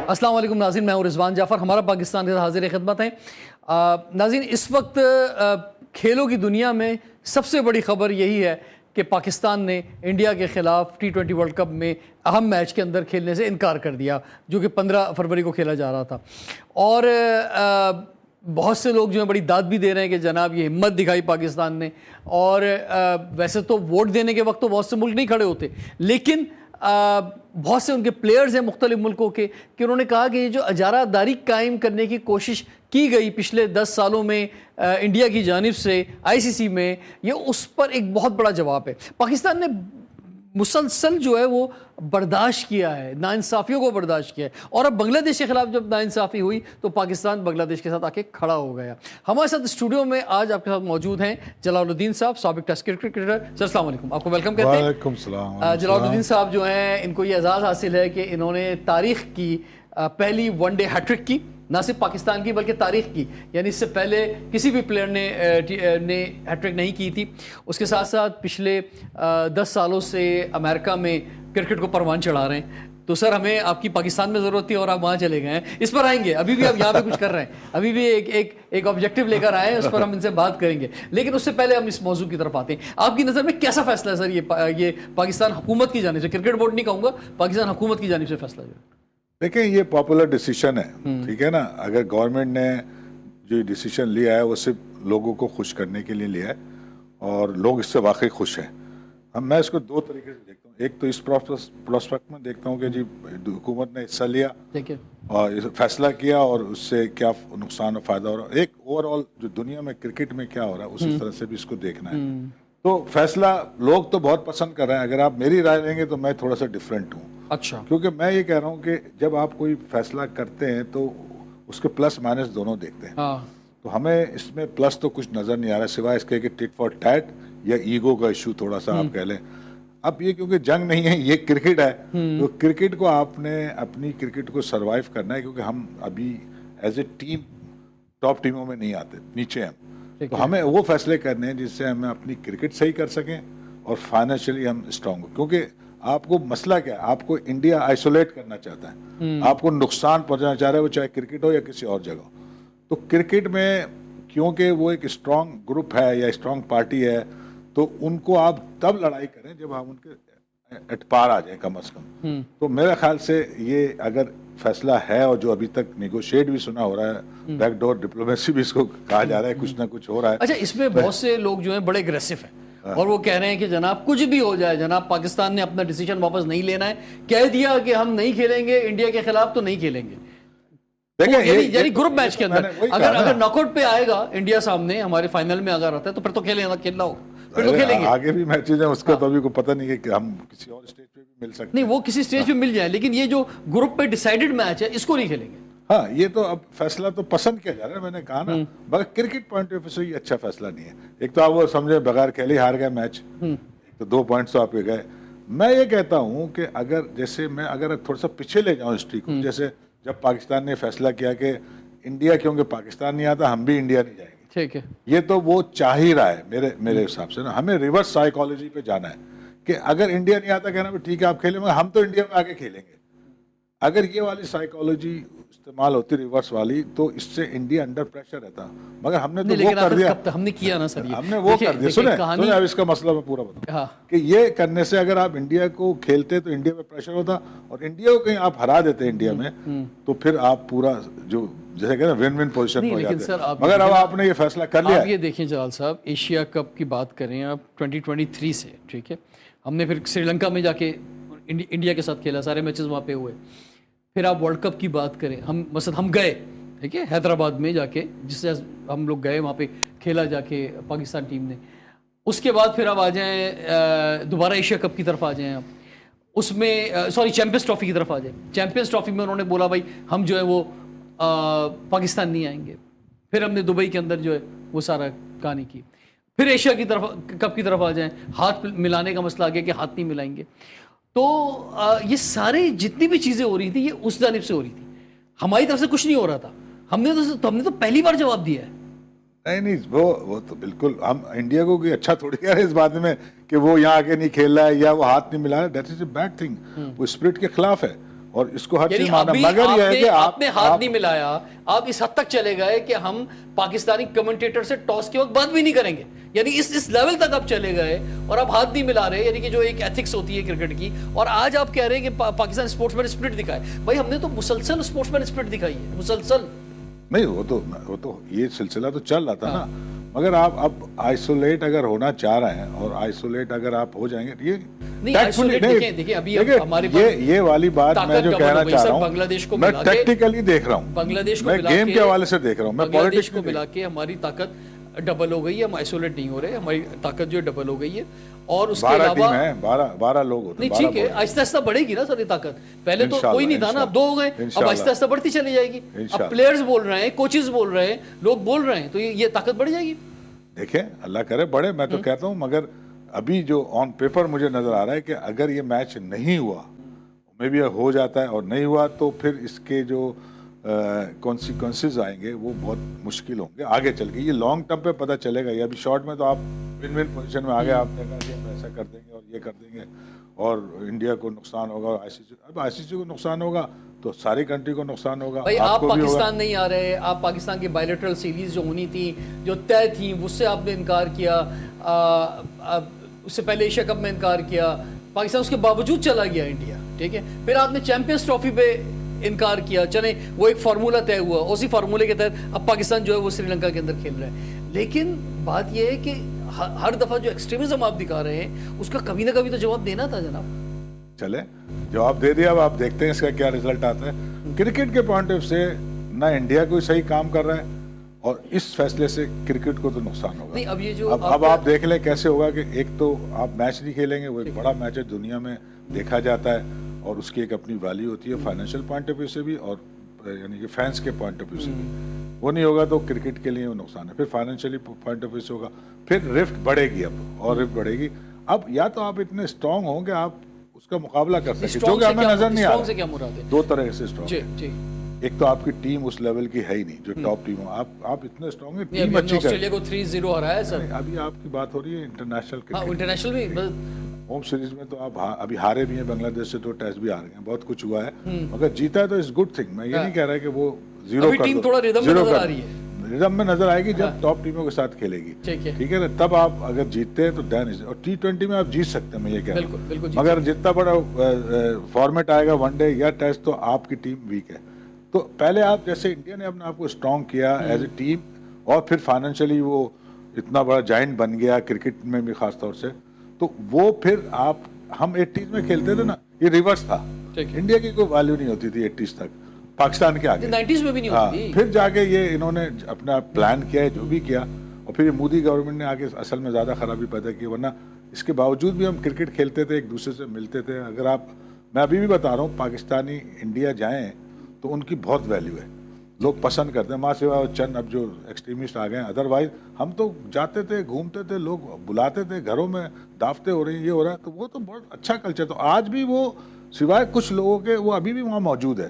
السلام علیکم ناظرین، میں ہوں رضوان جعفر، ہمارا پاکستان کے حاضر خدمت ہیں۔ ناظرین، اس وقت کھیلوں کی دنیا میں سب سے بڑی خبر یہی ہے کہ پاکستان نے انڈیا کے خلاف T20 ورلڈ کپ میں اہم میچ کے اندر کھیلنے سے انکار کر دیا، جو کہ 15 فروری کو کھیلا جا رہا تھا۔ اور بہت سے لوگ جو ہیں بڑی داد بھی دے رہے ہیں کہ جناب یہ ہمت دکھائی پاکستان نے، اور ویسے تو ووٹ دینے کے وقت تو بہت سے ملک نہیں کھڑے ہوتے، لیکن بہت سے ان کے پلیئرز ہیں مختلف ملکوں کے کہ انہوں نے کہا کہ یہ جو اجارہ داری قائم کرنے کی کوشش کی گئی پچھلے 10 سالوں میں انڈیا کی جانب سے ICC میں، یہ اس پر ایک بہت بڑا جواب ہے۔ پاکستان نے مسلسل جو ہے وہ برداشت کیا ہے، ناانصافیوں کو برداشت کیا ہے، اور اب بنگلہ دیش کے خلاف جب ناانصافی ہوئی تو پاکستان بنگلہ دیش کے ساتھ آ کے کھڑا ہو گیا۔ ہمارے ساتھ اسٹوڈیو میں آج آپ کے ساتھ موجود ہیں جلال الدین صاحب، سابق ٹیسٹ کرکٹر۔ سر السلام علیکم، آپ کو ویلکم کہتے ہیں۔ وعلیکم السلام۔ جلال الدین صاحب جو ہیں، ان کو یہ اعزاز حاصل ہے کہ انہوں نے تاریخ کی پہلی ون ڈے ہیٹ ٹرک کی، نہ صرف پاکستان کی بلکہ تاریخ کی، یعنی اس سے پہلے کسی بھی پلیئر نے ہیٹ ٹرک نہیں کی تھی۔ اس کے ساتھ ساتھ پچھلے 10 سالوں سے امریکہ میں کرکٹ کو پروان چڑھا رہے ہیں۔ تو سر، ہمیں آپ کی پاکستان میں ضرورت تھی اور آپ وہاں چلے گئے ہیں، اس پر آئیں گے، ابھی بھی آپ یہاں پہ کچھ کر رہے ہیں، ابھی بھی ایک آبجیکٹیو لے کر آئے ہیں، اس پر ہم ان سے بات کریں گے، لیکن اس سے پہلے ہم اس موضوع کی طرف آتے ہیں۔ آپ کی نظر میں کیسا فیصلہ ہے سر یہ پاکستان حکومت کی جانب سے، کرکٹ بورڈ نہیں کہوں گا، پاکستان حکومت کی جانب سے فیصلہ جو ہے؟ دیکھیں، یہ پاپولر ڈیسیشن ہے، ٹھیک ہے نا۔ اگر گورنمنٹ نے جو ڈیسیشن لیا ہے وہ صرف لوگوں کو خوش کرنے کے لیے لیا ہے، اور لوگ اس سے واقعی خوش ہیں۔ میں اس کو دو طریقے سے دیکھتا ہوں۔ ایک تو اس پروسپیکٹ میں دیکھتا ہوں کہ جی حکومت نے حصہ لیا اور فیصلہ کیا، اور اس سے کیا نقصان اور فائدہ ہو رہا ہے، ایک اوور آل جو دنیا میں کرکٹ میں کیا ہو رہا ہے اسی طرح سے بھی اس کو دیکھنا ہے۔ تو فیصلہ لوگ تو بہت پسند کر رہے ہیں، اگر آپ میری رائے لیں گے تو میں تھوڑا سا ڈفرینٹ ہوں۔ اچھا، کیونکہ میں یہ کہہ رہا ہوں کہ جب آپ کوئی فیصلہ کرتے ہیں تو اس کے پلس مائنس دونوں دیکھتے ہیں۔ تو ہمیں اس میں پلس تو کچھ نظر نہیں آ رہا سوائے اس کے کہ ٹٹ فار ٹیٹ یا ایگو کا ایشو تھوڑا سا آپ کہہ لیں۔ اب یہ کیونکہ جنگ نہیں ہے، یہ کرکٹ ہے، تو کرکٹ کو آپ نے اپنی کرکٹ کو سروائیو کرنا ہے، کیونکہ ہم ابھی ایز اے ٹیم ٹاپ ٹیموں میں نہیں آتے، نیچے ہم، تو ہمیں وہ فیصلے کرنے ہیں جس سے ہم اپنی کرکٹ صحیح کر سکیں اور فائنینشلی ہم اسٹرانگ ہوں۔ کیونکہ آپ کو مسئلہ کیا ہے، آپ کو انڈیا آئسولیٹ کرنا چاہتا ہے، آپ کو نقصان پہنچانا چاہ رہا ہے، وہ چاہے کرکٹ ہو یا کسی اور جگہ ہو۔ تو کرکٹ میں کیونکہ وہ ایک اسٹرانگ گروپ ہے یا اسٹرانگ پارٹی ہے، تو ان کو آپ تب لڑائی کریں جب ہم ان کے اٹپار آ جائیں کم از کم۔ تو میرے خیال سے یہ اگر فیصلہ ہے، اور جو ابھی تک نیگوشیٹ بھی سنا ہو رہا ہے، بیک ڈور ڈپلومیسی بھی اس کو کہا جا رہا ہے، کچھ نہ کچھ ہو رہا ہے۔ اچھا، اس میں بہت سے لوگ جو ہیں بڑے اگریسو ہیں، اور وہ کہہ رہے ہیں کہ جناب کچھ بھی ہو جائے، جناب پاکستان نے اپنا ڈیسیجن واپس نہیں لینا ہے، کہہ دیا کہ ہم نہیں کھیلیں گے انڈیا کے خلاف تو نہیں کھیلیں گے۔ یعنی گروپ میچ کے اندر اگر ناک آؤٹ پہ آئے گا انڈیا سامنے، ہمارے فائنل میں اگر آتا ہے تو پھر تو کھیلنا ہو، پھر تو کھیلیں گے۔ آگے بھی میچز ہیں، اس کا تو ابھی کو پتہ نہیں کہ ہم کسی اور اسٹیج پہ بھی مل سکتے ہیں، نہیں وہ کسی اسٹیج پہ مل جائیں، لیکن یہ جو گروپ پہ ڈیسائیڈڈ میچ ہے اس کو نہیں کھیلیں گے۔ ہاں، یہ تو اب فیصلہ تو پسند کیا جا رہا ہے، میں نے کہا نا، مگر کرکٹ پوائنٹ آف ویو سے یہ اچھا فیصلہ نہیں ہے۔ ایک تو آپ وہ سمجھے بغیر کھیلے ہی ہار گئے میچ، تو 2 پوائنٹس تو آپ کے گئے۔ میں یہ کہتا ہوں کہ اگر تھوڑا سا پیچھے لے جاؤں ہسٹری کو، جیسے جب پاکستان نے فیصلہ کیا کہ انڈیا کیونکہ پاکستان نہیں آتا ہم بھی انڈیا نہیں جائیں گے، ٹھیک ہے، یہ تو وہ چاہ ہی رہا ہے میرے حساب سے نا۔ ہمیں ریورس سائیکالوجی پہ جانا ہے کہ اگر انڈیا نہیں آتا کہنا ٹھیک ہے آپ کھیلیں، مگر ہم تو انڈیا میں آگے کھیلیں گے۔ اگر یہ والی سائیکالوجی استعمال ہوتی ریورس والی، تو اس سے انڈیا انڈر پریشر رہتا، مگر ہم نے تو وہ کر دیا، ہم نے کیا نا سر، ہم نے وہ کر دیا۔ سنیں اب اس کا مسئلہ میں پورا بتاؤں کہ یہ کرنے سے اگر آپ انڈیا کو کھیلتے تو انڈیا پہ پریشر ہوتا، اور انڈیا کو کہیں آپ ہرا دیتے انڈیا میں، تو پھر آپ پورا جو جیسے کہ نا ون ون پوزیشن میں ہو جاتے۔ مگر اب آپ نے یہ فیصلہ کر لیا۔ آپ یہ دیکھیں جلال صاحب، ایشیا کپ کی بات کریں آپ 2023 سے، ٹھیک ہے، ہم نے پھر سری لنکا میں جا کے انڈیا کے ساتھ کھیلا، سارے میچز وہاں پہ ہوئے۔ پھر آپ ورلڈ کپ کی بات کریں، ہم گئے، ٹھیک ہے، حیدرآباد میں جا کے، جس سے ہم لوگ گئے وہاں پہ کھیلا جا کے پاکستان ٹیم نے۔ اس کے بعد پھر آپ آ جائیں دوبارہ ایشیا کپ کی طرف آ جائیں آپ، اس میں چیمپئنز ٹرافی کی طرف آ جائیں۔ چیمپئنز ٹرافی میں انہوں نے بولا بھائی ہم جو ہے وہ پاکستان نہیں آئیں گے۔ پھر ہم نے دبئی کے اندر جو ہے وہ سارا کہانی کی۔ پھر ایشیا کی طرف کپ کی طرف آ جائیں، ہاتھ ملانے کا مسئلہ آ گیا کہ ہاتھ نہیں ملائیں گے۔ تو یہ سارے جتنی بھی چیزیں ہو رہی تھی یہ اس جانب سے ہو رہی تھی، ہماری طرف سے کچھ نہیں ہو رہا تھا۔ ہم نے تو پہلی بار جواب دیا ہے۔ نہیں وہ تو بالکل، ہم انڈیا کو کوئی اچھا تھوڑی کہہ رہے اس بات میں کہ وہ یہاں آگے نہیں کھیل رہا ہے یا وہ ہاتھ نہیں ملا رہا ہے، that is a bad thing, وہ اسپرٹ کے خلاف ہے۔ اور اس کو ہر یعنی چیز مانا، ابھی مگر یہ ہے کہ آپ نے ہاتھ نہیں ملایا، آپ اس حد تک چلے گئے کہ ہم پاکستانی کمنٹیٹر سے ٹاس کے وقت بات بھی نہیں کریں گے، یعنی اس لیول تک آپ چلے گئے اور آپ ہاتھ نہیں ملا رہے، یعنی کہ جو ایک ایتھکس ہوتی ہے کرکٹ کی، اور آج آپ کہہ رہے ہیں کہ پاکستان اسپورٹس مین اسپرٹ دکھائے. بھائی ہم نے تو مسلسل اسپورٹس مین اسپرٹ دکھائی ہے، مسلسل. نہیں وہ تو یہ سلسلہ تو چل رہا تھا نا، مگر آپ اب آئسولیٹ اگر ہونا چاہ رہے ہیں اور آئسولیٹ اگر آپ ہو جائیں گے یہ دیکھیں ابھی ہمارے یہ والی بات میں جو کہنا چاہ رہا ہوں، بنگلہ دیش کو میں ٹیکٹیکلی دیکھ رہا ہوں، بنگلہ دیش کو میں گیم کے حوالے سے دیکھ رہا ہوں، میں بنگلہ دیش پالیٹکس کو ملا کے ہماری طاقت ڈبل ہو گئی ہے، ہم آئسولیٹ نہیں ہو رہے، ہماری طاقت جو ڈبل ہو گئی ہے. اور اس کے علاوہ 12 لوگ ہوتے ہیں. نہیں ٹھیک ہے، آہستہ آہستہ بڑھے گی نا ساری طاقت. پہلے تو کوئی نہیں تھا نا، اب 2 ہو گئے، اب آہستہ آہستہ بڑھتی چلی جائے گی. اب پلیئرز بول رہے ہیں، کوچز بول رہے ہیں، لوگ بول رہے ہیں، تو یہ طاقت بڑھ جائے گی. دیکھیں اللہ کرے بڑھے، میں تو کہتا ہوں، مگر ابھی جو آن پیپر مجھے نظر آ رہا ہے کہ اگر یہ میچ نہیں ہوا، میں بھی ہو جاتا ہے اور نہیں ہوا، تو پھر اس کے جو کانسیکوینسز آئیں گے وہ بہت مشکل ہوں گے آگے چل کے. یہ لانگ ٹرم پہ پتہ چلے گا. یہ ابھی شارٹ میں تو آپ ون ون پوزیشن میں آگے، آپ نے کہا کہ ہم ایسا کر دیں گے اور یہ کر دیں گے اور انڈیا کو نقصان ہوگا اور آئی سی سی کو نقصان ہوگا تو ساری کنٹری کو نقصان ہوگا. بھائی آپ پاکستان نہیں آ رہے، آپ پاکستان کی بائیلیٹرل سیریز جو ہونی تھی، جو طے تھیں، اس سے آپ نے انکار کیا. اس سے پہلے ایشیا کپ میں انکار کیا، پاکستان اس کے باوجود چلا گیا انڈیا. ٹھیک ہے، پھر آپ نے چیمپئنز ٹرافی پہ انکار کیا. چلیں وہ ایک فارمولہ طے ہوا، اسی فارمولے کے تحت اب پاکستان جو ہے وہ سری لنکا کے اندر کھیل رہا ہے. لیکن بات یہ ہے کہ ہر دفعہ جو ایکسٹریمزم آپ دکھا رہے ہیں اس کا کبھی نہ کبھی تو جواب دینا تھا جناب. چلے جواب دے دیا، اب آپ دیکھتے ہیں اس کا کیا رزلٹ آتا ہے. کرکٹ کے پوائنٹ آف سے نہ انڈیا کوئی صحیح کام کر رہا ہے اور اس فیصلے سے کرکٹ کو تو نقصان ہوگا. نہیں اب یہ جو اب آپ دیکھ لیں کیسے ہوگا کہ ایک تو آپ میچ نہیں کھیلیں گے، وہ ایک بڑا میچ ہے، دنیا میں دیکھا جاتا ہے اور اس کی ایک اپنی ویلیو ہوتی ہے فائنینشیل پوائنٹ آف ویو سے بھی اور یعنی کہ فینس کے پوائنٹ آف ویو سے بھی. وہ نہیں ہوگا تو کرکٹ کے لیے وہ نقصان ہے. پھر فائنینشیلی پوائنٹ آف ویو سے ہوگا، پھر رفٹ بڑھے گی اب اور رفٹ بڑھے گی. اب یا تو آپ اتنے اسٹرانگ ہوں کہ آپ اس کا مقابلہ کر سکیں، جو کہ ہمیں نظر نہیں آ رہا. 2 طرح سے اسٹرانگ، ایک تو آپ کی ٹیم اس لیول کی ہے ہی نہیں جو ٹاپ ٹیم ہو. آپ اتنے اسٹرانگ ہیں، ٹیم اچھی کر. آسٹریلیا کو 3-0 ہرایا سر. ابھی آپ کی بات ہو رہی ہے انٹرنیشنل کرکٹ. انٹرنیشنل بھی ہوم سیریز میں تو آپ ابھی ہارے بھی ہیں، بنگلہ دیش سے 2 ٹیسٹ بھی ہار گئے ہیں، بہت کچھ ہوا ہے، مگر جیتا ہے تو اس گڈ تھنگ. میں یہ نہیں کہہ رہا کہ وہ زیرو کر دو، تھوڑا ردم میں نظر آ رہی ہے. ردم میں نظر آئے گی جب ٹاپ ٹیموں کے ساتھ کھیلے گی. ٹھیک ہے نا، تب آپ اگر جیتتے ہیں تو ڈین. اور T20 میں آپ جیت سکتے ہیں، میں یہ کہہ رہا ہوں، مگر جتنا بڑا فارمیٹ آئے گا ون ڈے یا ٹیسٹ تو آپ کی ٹیم ویک ہے. تو پہلے آپ جیسے انڈیا نے اپنے آپ کو اسٹرانگ کیا ایز اے ٹیم اور پھر فائنینشلی وہ اتنا بڑا جائنٹ بن گیا کرکٹ میں بھی خاص طور سے، تو وہ پھر آپ ہم 80s میں کھیلتے تھے نا، یہ ریورس تھا. انڈیا کی کوئی ویلیو نہیں ہوتی تھی 80s تک پاکستان کے آگے. 90s میں بھی نہیں ہوتی تھی. پھر جا کے یہ انہوں نے اپنا پلان کیا ہے جو بھی کیا، اور پھر مودی گورنمنٹ نے آگے اصل میں زیادہ خرابی پیدا کی. ورنہ اس کے باوجود بھی ہم کرکٹ کھیلتے تھے، ایک دوسرے سے ملتے تھے. اگر میں ابھی بھی بتا رہا ہوں، پاکستانی انڈیا جائیں تو ان کی بہت ویلیو ہے، لوگ پسند کرتے ہیں، ماں سوائے چند اب جو ایکسٹریمسٹ آ گئے ہیں. ادروائز ہم تو جاتے تھے، گھومتے تھے، لوگ بلاتے تھے گھروں میں، دعوتیں ہو رہی ہیں، یہ ہو رہا ہے. تو وہ تو بہت اچھا کلچر. تو آج بھی وہ سوائے کچھ لوگوں کے وہ ابھی بھی وہاں موجود ہے.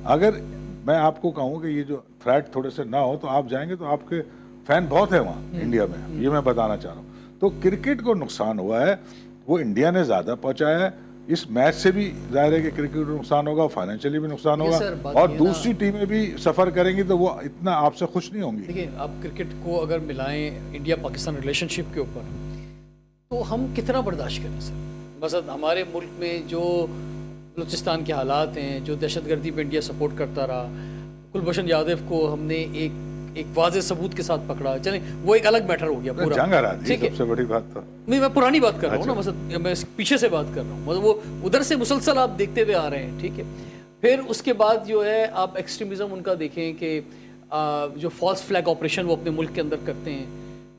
اگر میں آپ کو کہوں کہ یہ جو تھریٹ تھوڑے سے نہ ہو تو آپ جائیں گے تو آپ کے فین بہت ہیں وہاں انڈیا میں، یہ میں بتانا چاہ رہا ہوں. تو کرکٹ کو نقصان ہوا ہے، وہ انڈیا نے زیادہ پہنچایا ہے. اس میچ سے بھی ظاہر ہے کہ کرکٹ کو نقصان ہوگا، فائنینشلی بھی نقصان ہوگا، اور دوسری ٹیمیں بھی سفر کریں گی تو وہ اتنا آپ سے خوش نہیں ہوں گی. دیکھیں آپ کرکٹ کو اگر ملائیں انڈیا پاکستان ریلیشن شپ کے اوپر تو ہم کتنا برداشت کریں سر. مثلا ہمارے ملک میں جو بلوچستان کے حالات ہیں، جو دہشت گردی پہ انڈیا سپورٹ کرتا رہا، کلبھوشن یادو کو ہم نے ایک واضح ثبوت کے ساتھ پکڑا. چلیں وہ ایک الگ میٹر ہو گیا پورا، جنگ ہرا دی سب سے بڑی بات. تو نہیں میں پرانی بات کر رہا ہوں نا، مثلا میں پیچھے سے بات کر رہا ہوں، مطلب وہ ادھر سے مسلسل آپ دیکھتے ہوئے آ رہے ہیں. ٹھیک ہے، پھر اس کے بعد جو ہے آپ ایکسٹریمزم ان کا دیکھیں کہ جو فالس فلیگ آپریشن وہ اپنے ملک کے اندر کرتے ہیں،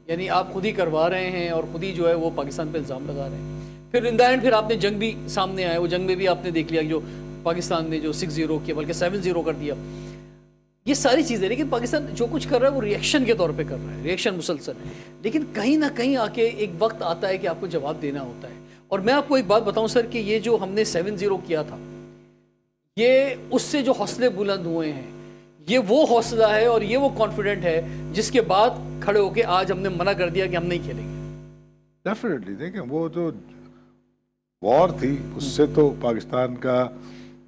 یعنی آپ خود ہی کروا رہے ہیں اور خود ہی جو ہے وہ پاکستان پہ الزام لگا رہے ہیں. پھر ان دا اینڈ پھر آپ نے جنگ بھی سامنے آئے، وہ جنگ میں بھی آپ نے دیکھ لیا جو پاکستان نے جو 6-0 کیا بلکہ 7-0 کر دیا. یہ ساری چیزیں، لیکن پاکستان جو کچھ کر رہا ہے وہ ریئیکشن کے طور پہ کر رہا ہے، ریئیکشن مسلسل. لیکن کہیں نہ کہیں آ کے ایک وقت آتا ہے کہ آپ کو جواب دینا ہوتا ہے. اور میں آپ کو ایک بات بتاؤں سر کہ یہ جو ہم نے 7-0 کیا تھا، یہ اس سے جو حوصلے بلند ہوئے ہیں، یہ وہ حوصلہ ہے اور یہ وہ کانفیڈنٹ ہے جس کے بعد کھڑے ہو کے آج ہم نے منع کر دیا کہ ہم نہیں کھیلیں گے. ڈیفینیٹلی دیکھیں وہ تو وار تھی، اس سے تو پاکستان کا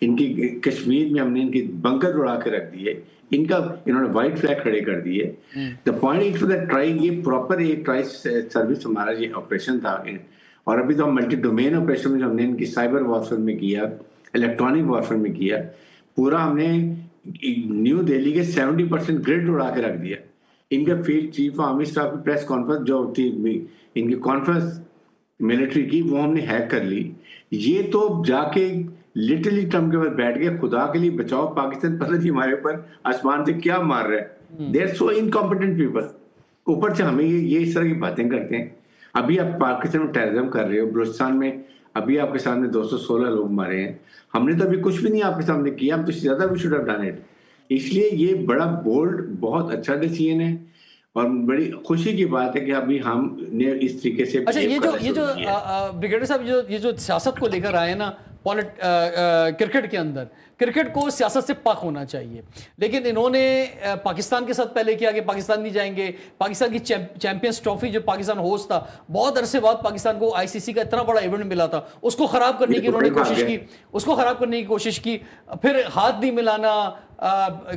ان کی کشمیر میں ہم نے ان کی بنکر اڑا کے رکھ دیے, انہوں نے وائٹ فلیگ کھڑے کر دیے. دا پوائنٹ یہ پراپر ایک ٹرائی سروس ہمارا یہ آپریشن تھا. اور ابھی تو ہم ملٹی ڈومین آپریشن میں ہم نے ان کی سائبر وارفیئر میں کیا, الیکٹرانک وارفیئر میں کیا, پورا ہم نے نیو دہلی کے 70% گریڈ اڑا کے رکھ دیا. ان کا فیلڈ چیف آرمی اسٹاف کی پریس کانفرنس جو ہوتی ان کی کانفرنس ملٹری کی, وہ ہم نے ہیک کر لی. یہ تو جا کے لٹرلی ٹرمپ کے بعد بیٹھ گئے, خدا کے لیے بچاؤ پاکستان, پتہ نہیں ہمارے اوپر آسمان سے کیا مار رہا ہے. They are so incompetent people. اوپر سے ہمیں یہ اس طرح کی باتیں کرتے ہیں. ابھی آپ پاکستان میں ٹیررزم کر رہے ہو, بلوچستان میں ابھی آپ کے سامنے 216 لوگ مارے ہیں. ہم نے تو ابھی کچھ بھی نہیں آپ کے سامنے کیا, ہم تو زیادہ بھی شوڈ ہیو ڈن اٹ. اس لیے یہ بڑا بولڈ بہت اچھا ڈیسیژن ہے, اور بڑی خوشی کی بات ہے کہ ابھی ہم نے اس طریقے سے. اچھا, یہ جو بریگیڈیئر صاحب یہ جو سیاست کو لے کر آئے نا کرکٹ کے اندر, کرکٹ کو سیاست سے پاک ہونا چاہیے, لیکن انہوں نے پاکستان کے ساتھ پہلے کیا کہ پاکستان نہیں جائیں گے. پاکستان کی چیمپئنز ٹرافی جو پاکستان ہوسٹ تھا, بہت عرصے بعد پاکستان کو آئی سی سی کا اتنا بڑا ایونٹ ملا تھا, اس کو خراب کرنے کی انہوں نے کوشش کی, کوشش کی. پھر ہاتھ نہیں ملانا,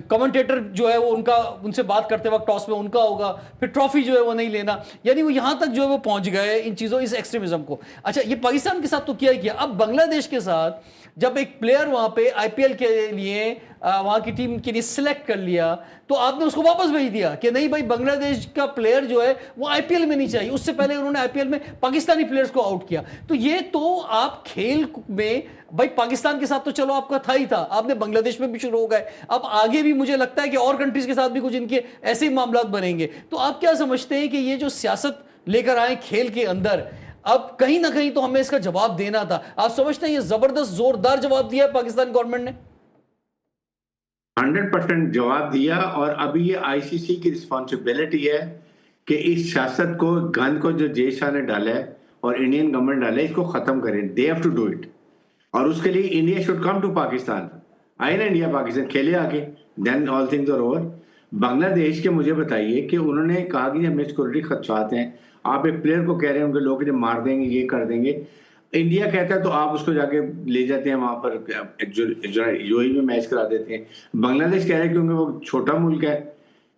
کمنٹیٹر جو ہے وہ ان سے بات کرتے وقت ٹاس میں ان کا ہوگا, پھر ٹرافی جو ہے وہ نہیں لینا. یعنی وہ یہاں تک جو ہے وہ پہنچ گئے ان چیزوں, اس ایکسٹریمزم کو. اچھا, یہ پاکستان کے ساتھ تو کیا ہی کیا. اب بنگلہ دیش کے ساتھ جب ایک پلیئر وہاں پہ آئی پی ایل کے لیے وہاں کی ٹیم کے لیے سلیکٹ کر لیا, تو آپ نے اس کو واپس بھیج دیا کہ نہیں بھائی, بنگلہ دیش کا پلیئر جو ہے وہ آئی پی ایل میں نہیں چاہیے. اس سے پہلے انہوں نے آئی پی ایل میں پاکستانی پلیئرز کو آؤٹ کیا. تو یہ تو آپ کھیل میں بھائی پاکستان کے ساتھ تو چلو آپ کا تھا ہی تھا, آپ نے بنگلہ دیش میں بھی شروع ہو گئے, اب آگے بھی مجھے لگتا ہے کہ اور کنٹریز کے ساتھ بھی کچھ ان کے ایسے ہی معاملات بنیں گے. تو آپ کیا سمجھتے ہیں کہ یہ جو سیاست لے کر آئے کھیل کے اندر, اب کہیں نہ کہیں تو ہمیں اس کا جواب دینا تھا. آپ سمجھتے ہیں یہ زبردست زوردار جواب دیا ہے پاکستان گورنمنٹ نے؟ 100% جواب دیا. اور ابھی یہ آئی سی سی کی رسپانسبلٹی ہے کہ اس سیاست کو, گند کو جو جے شاہ نے ڈالا ہے اور انڈین گورنمنٹ ڈالا ہے, اس کو ختم کریں. They have to do it. اور اس کے لیے India should come to Pakistan. آئے نا انڈیا پاکستان کھیلے آگے, then all things are over. Bangladesh کے مجھے بتائیے کہ انہوں نے کہا کہ ہمیں سیکورٹی خدشات ہیں, آپ ایک پلیئر کو کہہ رہے ہیں ان کے لوگ جب مار دیں گے, یہ کر دیں گے. انڈیا کہتا ہے تو آپ اس کو جا کے لے جاتے ہیں وہاں پر یو اے میں میچ کرا دیتے ہیں. بنگلہ دیش کہہ رہے ہیں کیونکہ وہ چھوٹا ملک ہے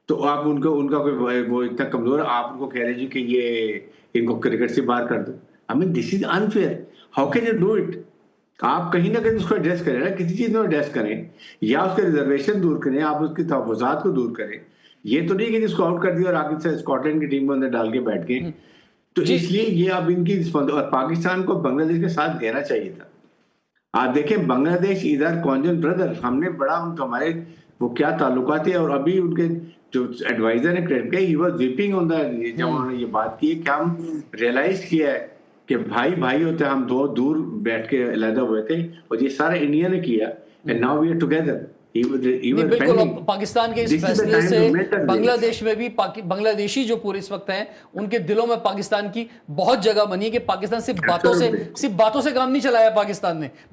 تو آپ ان کا کوئی وہ اتنا کمزور ہے, آپ ان کو کہہ رہے ہیں کہ یہ ان کو کرکٹ سے باہر کر دو. I mean this is unfair. How can you do it? آپ کہیں نہ کہیں اس کو ایڈریس کریں نا, کسی چیز میں ایڈریس کریں, یا اس کے ریزرویشن دور کریں, آپ اس کی تحفظات کو دور کریں. یہ تو نہیں کہ جس کو آؤٹ کر دیا اور آگے سے اسکاٹ لینڈ کی ٹیم کو اندر ڈال کے بیٹھ گئے. تو اس لیے یہ اب ان کی اور پاکستان کو بنگلہ دیش کے ساتھ دینا چاہیے تھا. آپ دیکھیں بنگلہ دیش ادھر کونجن بردر, ہم نے بڑا ان کو ہمارے وہ کیا تعلقات ہیں. اور ابھی ان کے جو ایڈوائزر نے کریڈٹ کیا, ہی واز ویپنگ آن دا, جب انہوں نے یہ بات کی کہ ہم ریئلائز کیا ہے کہ بھائی ہوتے ہیں, ہم دو دور بیٹھ کے علیحدہ ہوئے تھے, اور یہ سارا انڈیا نے کیا, and now we are together. بالکل. پاکستان کے اس فیصلے سے بنگلہ دیش میں بھی بنگلہ دیشی جو پورے اس وقت ہیں ان کے دلوں میں پاکستان کی بہت جگہ بنی ہے کہ پاکستان صرف باتوں سے کام نہیں چلایا,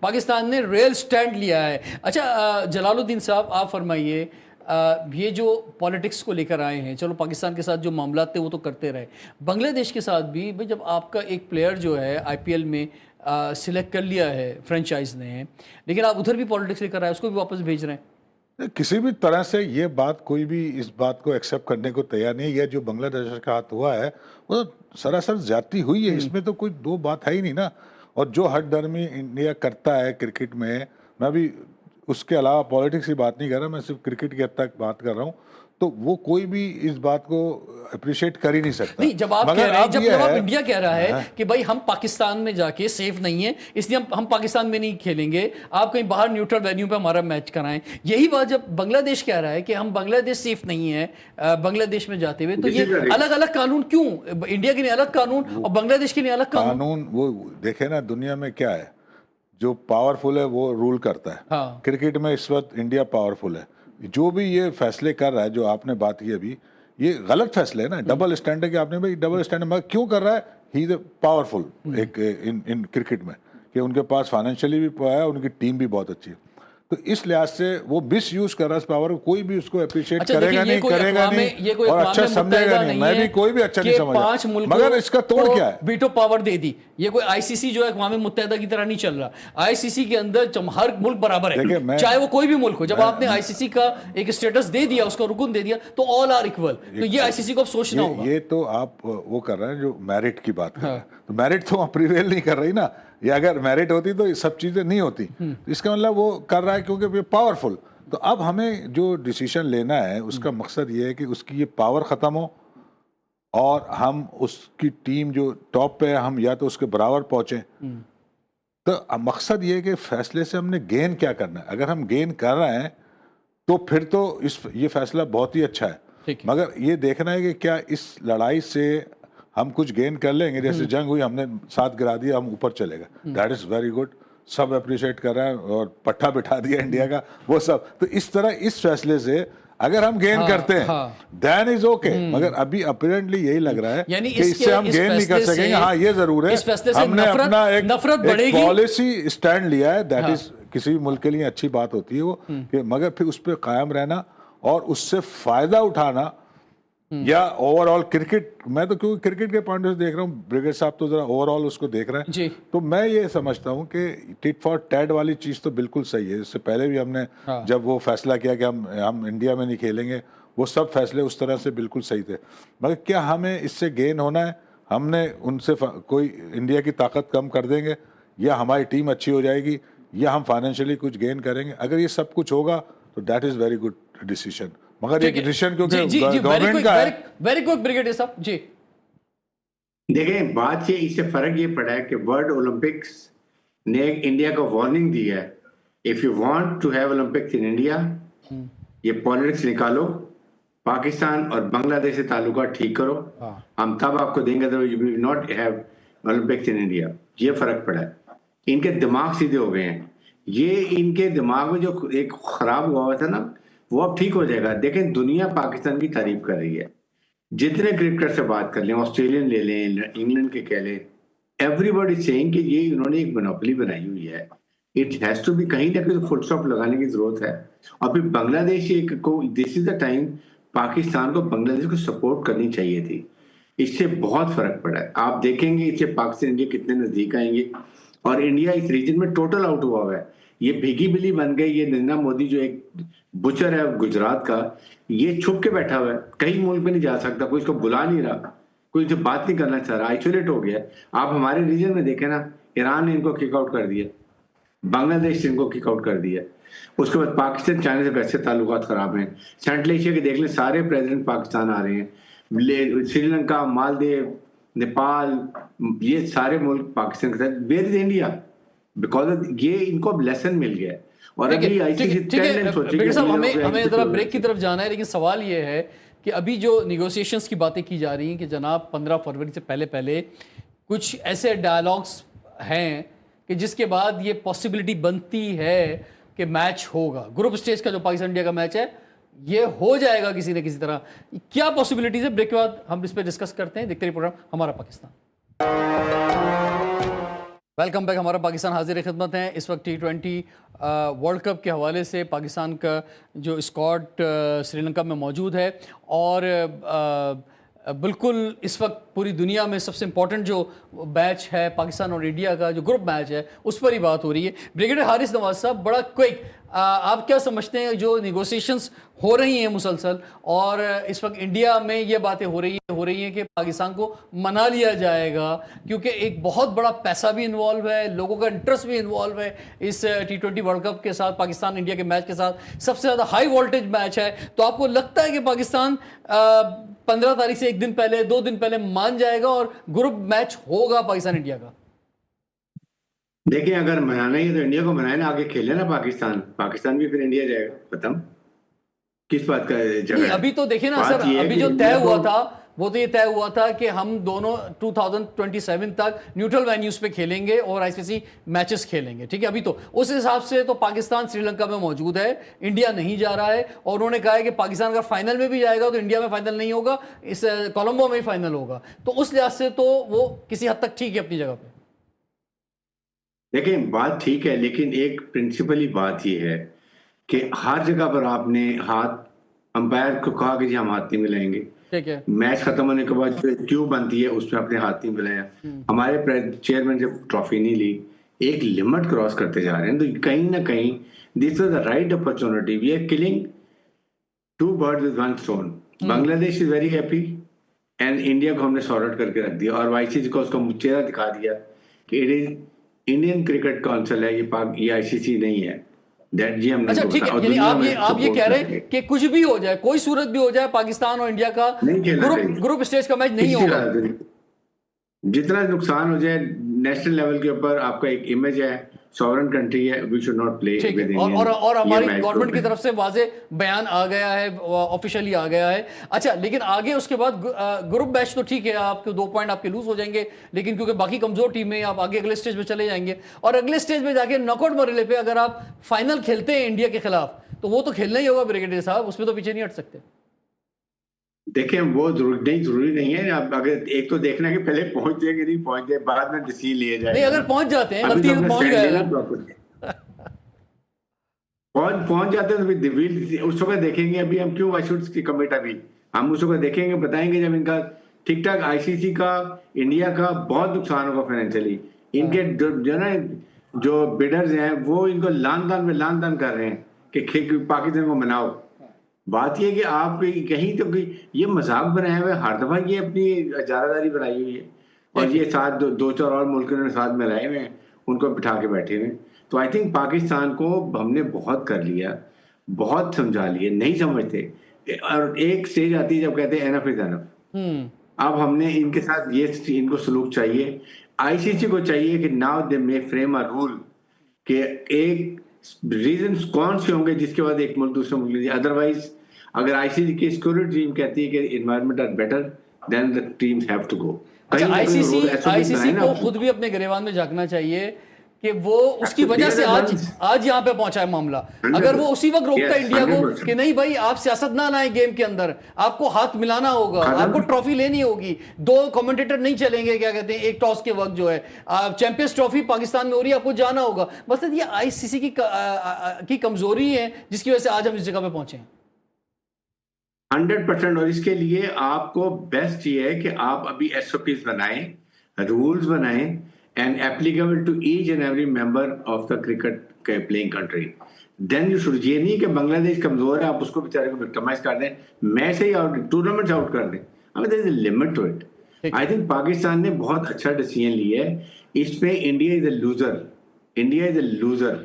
پاکستان نے ریل سٹینڈ لیا ہے. اچھا جلال الدین صاحب, آپ فرمائیے, یہ جو پالیٹکس کو لے کر آئے ہیں, چلو پاکستان کے ساتھ جو معاملات تھے وہ تو کرتے رہے, بنگلہ دیش کے ساتھ بھی جب آپ کا ایک پلیئر جو ہے آئی پی ایل میں سلیکٹ کر لیا ہے فرینچائز نے, لیکن آپ ادھر بھی پالیٹکس لے کر آئے, اس کو بھی واپس بھیج رہے ہیں. کسی بھی طرح سے یہ بات, کوئی بھی اس بات کو ایکسیپٹ کرنے کو تیار نہیں ہے. یہ جو بنگلہ دیش کا ہاتھ ہوا ہے وہ سراسر زیادتی ہوئی ہے, اس میں تو کوئی دو بات ہے ہی نہیں نا. اور جو ہٹ درمی انڈیا کرتا ہے کرکٹ میں, میں بھی اس کے علاوہ پالیٹکس کی بات نہیں کر رہا, میں صرف کرکٹ کی حد تک بات کر رہا ہوں, تو وہ کوئی بھی اس بات کو اپریشیٹ کر ہی نہیں سکتا. نہیں, جب آپ کہہ رہے ہیں, جب انڈیا کہہ رہا ہے کہ بھائی ہم پاکستان میں جا کے سیف نہیں ہیں, اس لیے ہم پاکستان میں نہیں کھیلیں گے, آپ کہیں باہر نیوٹرل وینیو پہ ہمارا میچ کرائیں, یہی بات جب بنگلہ دیش کہہ رہا ہے کہ ہم بنگلہ دیش سیف نہیں ہے بنگلہ دیش میں جاتے ہوئے, تو یہ الگ الگ قانون کیوں, انڈیا کے لیے الگ قانون اور بنگلہ دیش کے لیے الگ قانون؟ وہ دیکھیں نا, دنیا میں کیا ہے, جو پاورفل ہے وہ رول کرتا ہے. کرکٹ میں اس وقت انڈیا پاورفل ہے. جو بھی یہ فیصلے کر رہا ہے, جو آپ نے بات کی ابھی, یہ غلط فیصلے ہے نا. ڈبل اسٹینڈرڈ کہ آپ نے بھائی ڈبل اسٹینڈرڈ کیوں کر رہا ہے, ہی از اے پاورفل ایک ان کرکٹ میں, کہ ان کے پاس فائنینشلی بھی ہے, ان کی ٹیم بھی بہت اچھی ہے. تو اس لحاظ سے وہ مس یوز کر رہا ہے اس پاور کو, کوئی بھی اس کو اپریشیٹ اچھا کرے گا نہیں, کرے گا نہیں اور اچھا سمجھے گا نہیں, میں بھی کوئی بھی اچھا نہیں سمجھا, مگر اس کا توڑ کیا ہے؟ ویٹو پاور دے دی. یہ کوئی آئی سی سی جو ہے اقوام متحدہ کی طرح نہیں چل رہا. آئی سی سی کے اندر ہر ملک برابر ہے, چاہے وہ کوئی بھی ملک ہو. جب آپ نے آئی سی سی کا ایک اسٹیٹس دے دیا, اس کا رکن دے دیا, تو آل آر ایکول. تو یہ آئی سی سی کو اب سوچنا ہوگا. یہ تو آپ وہ کر رہے ہیں جو میرٹ کی بات کر رہے ہیں, تو میرٹ تو پریویل نہیں کر رہی نا. یہ اگر میرٹ ہوتی تو یہ سب چیزیں نہیں ہوتی. اس کا مطلب وہ کر رہا ہے کیونکہ پاورفل. تو اب ہمیں جو ڈیسیشن لینا ہے اس کا مقصد یہ ہے کہ اس کی یہ پاور ختم ہو اور ہم اس کی ٹیم جو ٹاپ پہ ہے ہم یا تو اس کے برابر پہنچیں. تو مقصد یہ ہے کہ فیصلے سے ہم نے گین کیا کرنا ہے. اگر ہم گین کر رہے ہیں تو پھر تو یہ فیصلہ بہت ہی اچھا ہے, مگر یہ دیکھنا ہے کہ کیا اس لڑائی سے ہم کچھ گین کر لیں گے. جیسے جنگ ہوئی, ہم نے ساتھ گرا دیا, ہم اوپر چلے گئے, that is very good, sub appreciate کر رہے ہیں اور پٹھا بٹھا دیا انڈیا کا وہ سب. تو اس طرح اس فیصلے سے اگر ہم گین کرتے ہیں دین از اوکے, مگر ابھی اپیرنٹلی یہی لگ رہا ہے کہ اس سے ہم گین نہیں کر سکیں گے. ہاں یہ ضرور ہے ہم نے اپنا ایک پالیسی اسٹینڈ لیا ہے, دیٹ از کسی بھی ملک کے لیے اچھی بات ہوتی ہے وہ, کہ مگر پھر اس پہ قائم رہنا اور اس سے فائدہ اٹھانا. یا اوور آل کرکٹ, میں تو کیونکہ کرکٹ کے پوائنٹ سے دیکھ رہا ہوں, بریگیڈ صاحب تو ذرا اوور آل اس کو دیکھ رہے ہیں, تو میں یہ سمجھتا ہوں کہ ٹٹ فار ٹیٹ والی چیز تو بالکل صحیح ہے. اس سے پہلے بھی ہم نے جب وہ فیصلہ کیا کہ ہم انڈیا میں نہیں کھیلیں گے, وہ سب فیصلے اس طرح سے بالکل صحیح تھے. مگر کیا ہمیں اس سے گین ہونا ہے؟ ہم نے ان سے کوئی انڈیا کی طاقت کم کر دیں گے, یا ہماری ٹیم اچھی ہو جائے گی, یا ہم فائنینشلی کچھ گین کریں گے؟ اگر یہ سب کچھ ہوگا تو that is very good decision. مگر یہ ڈیسیشن کیونکہ گورنمنٹ کا ہے. ویری کوئک بریگیڈیئر صاحب. جی دیکھیں بات یہ, اس سے فرق یہ پڑا ہے کہ ورلڈ اولمپکس نے انڈیا کو وارننگ دی ہے, if you want to have Olympics in India, یہ پالیٹکس نکالو, پاکستان اور بنگلہ دیش سے تعلقات ٹھیک کرو, ہم تب آپ کو دیں گے, تو you will not have Olympics in India. یہ فرق پڑا ہے. ان کے دماغ سیدھے ہو گئے ہیں. یہ ان کے دماغ میں جو ایک خراب ہوا تھا نا, وہ اب ٹھیک ہو جائے گا. دیکھیں دنیا پاکستان کی تعریف کر رہی ہے, جتنے کرکٹر سے بات کر لیں, آسٹریلین لے لیں, انگلینڈ کے کہہ لیں, ایوری بڈی سیئنگ کہ یہ انہوں نے ایک مونوپلی بنائی ہوئی ہے. اٹ ہیز ٹو بی, کہیں نہ کہیں فل اسٹاپ لگانے کی ضرورت ہے. اور پھر بنگلہ دیش کو, دس از دا ٹائم پاکستان کو بنگلہ دیش کو سپورٹ کرنی چاہیے تھی. اس سے بہت فرق پڑا ہے. آپ دیکھیں گے اس سے پاکستان انڈیا کتنے نزدیک آئیں گے, اور انڈیا اس ریجن میں ٹوٹل آؤٹ ہوا ہوا ہے. یہ بھیگی بلی بن گئی. یہ نریندر مودی جو ایک بچر ہے گجرات کا, یہ چھپ کے بیٹھا ہوا ہے, کہیں ملک میں نہیں جا سکتا, کوئی اس کو بلا نہیں رہا, کوئی جو بات نہیں کرنا چاہ رہا, آئسولیٹ ہو گیا. آپ ہمارے ریجن میں دیکھیں نا, ایران نے ان کو کک آؤٹ کر دیا, بنگلہ دیش نے ان کو کک آؤٹ کر دیا. اس کے بعد پاکستان چائنا سے ویسے تعلقات خراب ہیں. سینٹرل ایشیا کے دیکھ لیں, سارے پریزیڈنٹ پاکستان آ رہے ہیں. سری لنکا, مالدیو, نیپال, یہ سارے ملک پاکستان کے ساتھ. Where is India? بیکاز یہ ان کو اب لیسن مل گیا ہے. اور ابھی ہمیں ذرا بریک کی طرف جانا ہے, لیکن سوال یہ ہے کہ ابھی جو نیگوسیشنز کی باتیں کی جا رہی ہیں کہ جناب 15 فروری سے پہلے کچھ ایسے ڈائلاگس ہیں کہ جس کے بعد یہ پاسبلٹی بنتی ہے کہ میچ ہوگا, گروپ سٹیج کا جو پاکستان انڈیا کا میچ ہے یہ ہو جائے گا کسی نہ کسی طرح. کیا پاسبلٹیز ہے؟ بریک کے بعد ہم اس پہ ڈسکس کرتے ہیں. دیکھتے رہیے پروگرام ہمارا پاکستان. Welcome back. ہمارا پاکستان حاضر خدمت ہیں. اس وقت T20 ورلڈ کپ کے حوالے سے پاکستان کا جو اسکواڈ سری لنکا میں موجود ہے, اور بالکل اس وقت پوری دنیا میں سب سے امپورٹنٹ جو میچ ہے پاکستان اور انڈیا کا, جو گروپ میچ ہے, اس پر ہی بات ہو رہی ہے. بریگیڈیئر حارث نواز صاحب, بڑا کوئک, آپ کیا سمجھتے ہیں جو نیگوسیشنز ہو رہی ہیں مسلسل, اور اس وقت انڈیا میں یہ باتیں ہو رہی ہیں کہ پاکستان کو منا لیا جائے گا, کیونکہ ایک بہت بڑا پیسہ بھی انوالو ہے, لوگوں کا انٹرسٹ بھی انوالو ہے اس T20 ورلڈ کپ کے ساتھ, پاکستان انڈیا کے میچ کے ساتھ سب سے زیادہ ہائی وولٹیج میچ ہے. تو آپ کو لگتا ہے کہ پاکستان 15 تاریخ سے 1 دن پہلے 2 دن پہلے مان جائے گا اور گروپ میچ ہوگا پاکستان انڈیا کا؟ دیکھیں اگر منانا ہی ہے تو انڈیا کو منائے نا, آگے کھیلے نا پاکستان بھی پھر انڈیا جائے گا. ختم. کس بات کا جگہ؟ ابھی تو دیکھیں نا سر, ابھی جو طے ہوا تھا وہ تو یہ طے ہوا تھا کہ ہم دونوں 2027 تک نیوٹرل وینیوز پہ کھیلیں گے اور ICC میچز کھیلیں گے. ٹھیک ہے, ابھی تو اس حساب سے تو پاکستان سری لنکا میں موجود ہے, انڈیا نہیں جا رہا ہے, اور انہوں نے کہا ہے کہ پاکستان اگر فائنل میں بھی جائے گا تو انڈیا میں فائنل نہیں ہوگا, اس کولمبو میں ہی فائنل ہوگا. تو اس لحاظ سے تو وہ کسی حد تک ٹھیک ہے اپنی جگہ پہ. دیکھیں بات ٹھیک ہے, لیکن ایک پرنسپلی بات یہ ہے کہ ہر جگہ پر آپ نے ہاتھ امپائر کو کہا کہ جی ہم ہاتھ نہیں ملائیں گے. ٹھیک ہے. میچ ختم ہونے کے بعد جو کیو بنتی ہے اس میں اپنے ہاتھ نہیں ملایا. ہمارے چیئرمین جب ٹرافی نہیں لی, ایک لمٹ کراس کرتے جا رہے ہیں. تو کہیں نہ کہیں this was the right opportunity. We are killing two birds with one stone. Bangladesh is very happy and India کو ہم نے سارٹ آؤٹ کر کے رکھ دیا, اور وائی سی کو اس کا چہرہ دکھا دیا کہ it is Indian cricket council ہے, یہ آئی سی سی نہیں ہے. اچھا ٹھیک ہے, یعنی آپ یہ کہہ رہے ہیں کہ کچھ بھی ہو جائے, کوئی صورت بھی ہو جائے, پاکستان اور انڈیا کا گروپ اسٹیج کا میچ نہیں ہوگا. جتنا نقصان ہو جائے نیشنل لیول کے اوپر, آپ کا ایک امیج ہے, سورن کنٹری ہے, وی شوڈ ناٹ پلے. اور ہماری گورنمنٹ کی طرف سے واضح بیان آ گیا ہے, آفیشیلی آ گیا ہے. اچھا لیکن آگے اس کے بعد گروپ میچ تو ٹھیک ہے, آپ کے 2 پوائنٹ آپ کے لوز ہو جائیں گے, لیکن کیونکہ باقی کمزور ٹیمیں آپ آگے اگلے اسٹیج پہ چلے جائیں گے, اور اگلے اسٹیج پہ جا کے ناک آؤٹ مرحلے پہ اگر آپ فائنل کھیلتے ہیں انڈیا کے خلاف, تو وہ تو کھیلنا ہی ہوگا بریگیڈیئر صاحب, اس پہ تو پیچھے نہیں ہٹ سکتے. دیکھیں وہ ضروری نہیں ہے. اب اگر ایک تو دیکھنا ہے کہ پہلے پہنچ جائے کہ نہیں پہنچ جائے, بعد میں ڈیسیژن لیے جائے. نہیں اگر پہنچ جاتے ہیں, غلطی سے پہنچ گئے, پہنچ جاتے ہیں تو اس وقت دیکھیں گے. ابھی ہم کیوں ایشوز کی کمیٹ, ابھی ہم اس وقت دیکھیں گے, بتائیں گے جب ان کا ٹھیک ٹھاک آئی سی سی کا انڈیا کا بہت نقصان ہوگا فائنینشلی. ان کے جو نا جو بیڈرز ہیں وہ ان کو لان تان کر رہے ہیں کہ پاکستان کو مناؤ. بات یہ کہ آپ کہیں تو یہ مذاق بنایا ہوا ہے, ہر دفعہ یہ اپنی اجارہ داری بنائی ہوئی ہے, اور یہ ساتھ 2-4 اور ملکوں نے ساتھ میں لائے ہوئے ہیں, ان کو بٹھا کے بیٹھے ہوئے ہیں. تو آئی تھنک پاکستان کو ہم نے بہت کر لیا, بہت سمجھا لیا, نہیں سمجھتے, اور ایک سٹیج آتی ہے جب کہتے ہیں انف از انف. اب ہم نے ان کے ساتھ ان کو سلوک چاہیے. آئی سی سی کو چاہیے کہ ناؤ دے میں فریم اے رول کہ ایک ریزنز کون سے ہوں گے جس کے بعد ایک ملک دوسرے ملک لیجیے. ادروائز اگر آئی سی سی کی سیکورٹی ٹیم کہتی ہے کہ environment are better, then the teams have to go. اچھا آئی سی سی کو خود بھی اپنے گریبان میں جھانکنا چاہیے کہ وہ اس کی وجہ سے آج یہاں پہ پہنچا ہے معاملہ. اگر وہ اسی وقت روکتا ہے انڈیا کو کہ نہیں بھائی آپ سیاست نہ لائیں گیم کے اندر, آپ کو ہاتھ ملانا ہوگا, آپ کو ٹرافی لینی ہوگی, 2 کمنٹیٹر نہیں چلیں گے, کیا کہتے ہیں ایک ٹاس کے وقت جو ہے چیمپئنز ٹرافی پاکستان میں ہو رہی ہے, آپ کو جانا ہوگا. بس یہ آئی سی سی کی کمزوری ہے جس کی وجہ سے آج ہم اس جگہ پہ پہنچے ہیں. 100%. اور اس کے لیے آپ کو بیسٹ یہ ہے کہ آپ ابھی ایس او پیز بنائیں, رولز بنائیں, and applicable to each and every member of the cricket playing country. Then you should, یہ نہیں کہ بنگلہ دیش کمزور ہے آپ اس کو بیچارے کو وکٹمائز کر دیں, میچ سے ہی آؤٹ, ٹورنامنٹ سے آؤٹ کر دیں. I mean there is a limit to it. I think Pakistan نے بہت اچھا ڈیسیژن لیا ہے. اس میں India is a loser, India is a loser,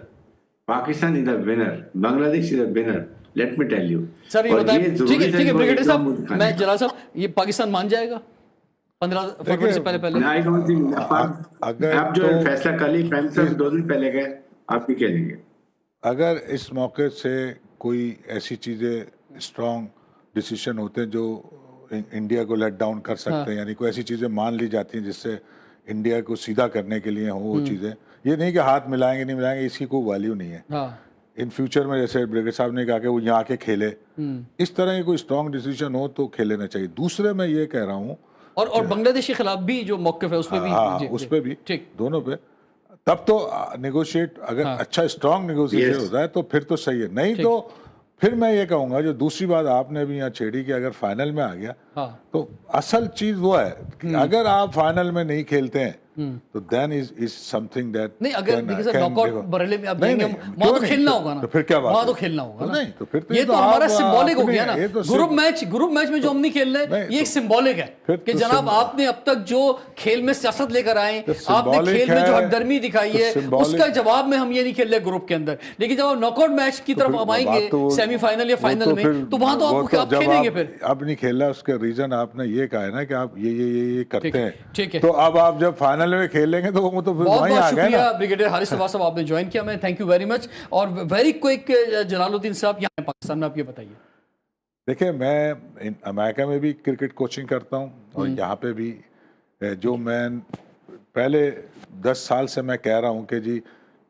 Pakistan is a winner, Bangladesh is a winner. Let me tell you. Sir یہ بتائیں, ٹھیک ہے بریگیڈیئر صاحب, میں جلال صاحب, یہ پاکستان مان جائے گا 15 فروری سے پہلے؟ آپ جو فیصلہ کر لی, پہلے سے 2 دن پہلے گئے, آپ بھی کہہ لیں گے. اگر اس موقع سے کوئی ایسی چیزیں اسٹرانگ ڈیسیشن ہوتے ہیں جو انڈیا کو لیٹ ڈاؤن کر سکتے ہیں, یعنی کوئی ایسی چیزیں مان لی جاتی ہیں جس سے انڈیا کو سیدھا کرنے کے لیے ہوں وہ چیزیں, یہ نہیں کہ ہاتھ ملائیں گے نہیں ملائیں گے, اس کی کوئی ویلیو نہیں ہے. ان فیوچر میں جیسے بریگیڈیئر صاحب نے کہا کہ وہ یہاں آ کے کھیلے, اس طرح کی کوئی اسٹرانگ ڈیسیشن ہو تو کھیل لینا چاہیے. دوسرے میں یہ کہہ رہا ہوں, اور بنگلہ دیش کے خلاف بھی جو موقف ہے اس پہ بھی, اس پہ بھی, دونوں پہ, تب تو نیگوشیٹ, اگر اچھا اسٹرانگ نیگوشیشن ہوتا ہے تو پھر تو صحیح ہے. نہیں تو پھر میں یہ کہوں گا, جو دوسری بات آپ نے بھی یہاں چھیڑی کہ اگر فائنل میں آ گیا تو اصل چیز وہ ہے کہ اگر آپ فائنل میں نہیں کھیلتے ہیں تو دین از سم تھنگ دیٹ نہیں, اگر دیکھیں سر ناک آؤٹ مرحلے میں آپ جائیں گے وہاں تو کھیلنا ہوگا نا, تو پھر کیا بات, وہاں تو کھیلنا ہوگا نا. نہیں تو پھر یہ تو ہمارا سمبولک ہو گیا نا. گروپ میچ میں جو ہم نہیں کھیل رہے, یہ ایک سمبولک ہے کہ جناب آپ نے اب تک جو کھیل میں سیاست لے کر آئے, آپ نے کھیل میں جو ہٹ درمی دکھائی ہے, اس کا جواب میں ہم یہ نہیں کھیل رہے گروپ کے اندر. لیکن جب آپ ناک آؤٹ میچ کی طرف آپ آئیں گے سیمی فائنل یا فائنل میں, تو وہاں تو آپ کھیلیں گے. پھر اب نہیں کھیل رہا, اس کا ریزن آپ نے یہ کہا ہے نا کہ آپ یہ کرتے ہیں, تو اب آپ جب فائنل میں کھیلیں گے تو وہ تو بہت بہت شکریہ بریگیڈیئر حارث صباح صاحب, آپ نے جوائن کیا, میں تھینک یو ویری مچ. اور ویری کوئک جلال الدین صاحب, یہاں پاکستان میں آپ یہ بتائیے. دیکھیں میں امریکہ میں بھی کرکٹ کوچنگ کرتا ہوں, اور یہاں پہ بھی جو میں پہلے 10 سال سے میں کہہ رہا ہوں کہ جی